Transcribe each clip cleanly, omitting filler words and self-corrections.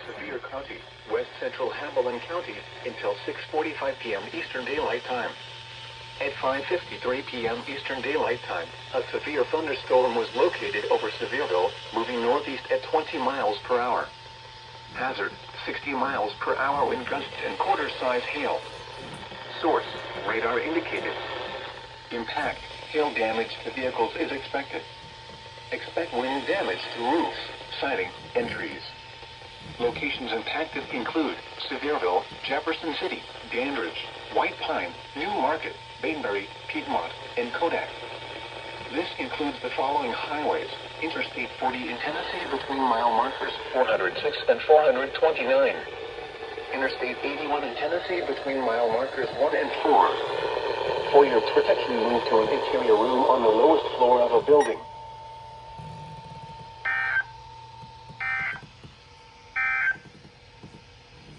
Sevier County, West Central Hamilton County, until 6:45 p.m. Eastern Daylight Time. At 5:53 p.m. Eastern Daylight Time, a severe thunderstorm was located over Sevierville, moving northeast at 20 miles per hour. Hazard, 60 miles per hour wind gusts and quarter-size hail. Source, radar indicated. Impact, hail damage to vehicles is expected. Expect wind damage to roofs, siding, and trees. Locations impacted include Sevierville, Jefferson City, Dandridge, White Pine, New Market, Bainbury, Piedmont, and Kodak. This includes the following highways: Interstate 40 in Tennessee between mile markers 406 and 429. Interstate 81 in Tennessee between mile markers 1 and 4. For your protection, move to an interior room on the lowest floor of a building.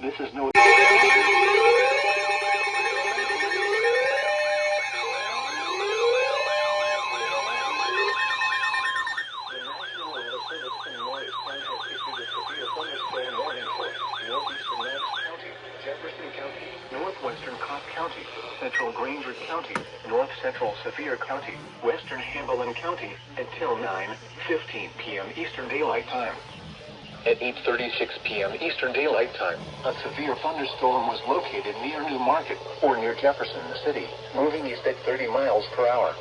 This is no... Jefferson County, Northwestern Cobb County, Central Granger County, North Central Sevier County, Western Hamilton County, until 9:15 p.m. Eastern Daylight Time. At 8:36 p.m. Eastern Daylight Time, a severe thunderstorm was located near New Market, or near Jefferson City, moving east at 30 miles per hour.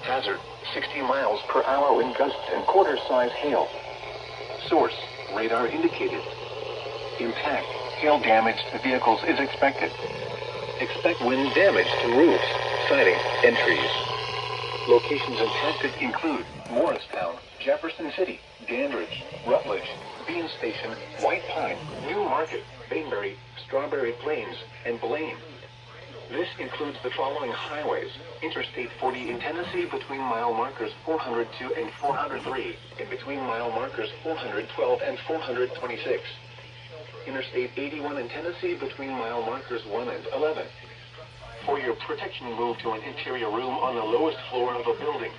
Hazard, 60 miles per hour wind gusts and quarter-size hail. Source, radar indicated. Impact, hail damage to vehicles is expected. Expect wind damage to roofs, siding, and trees. Locations impacted include Morristown, Jefferson City, Dandridge, Rutledge, Bean Station, White Pine, New Market, Bainbury, Strawberry Plains, and Blaine. This includes the following highways: Interstate 40 in Tennessee between mile markers 402 and 403, and between mile markers 412 and 426. Interstate 81 in Tennessee between mile markers 1 and 11. For your protection, move to an interior room on the lowest floor of a building.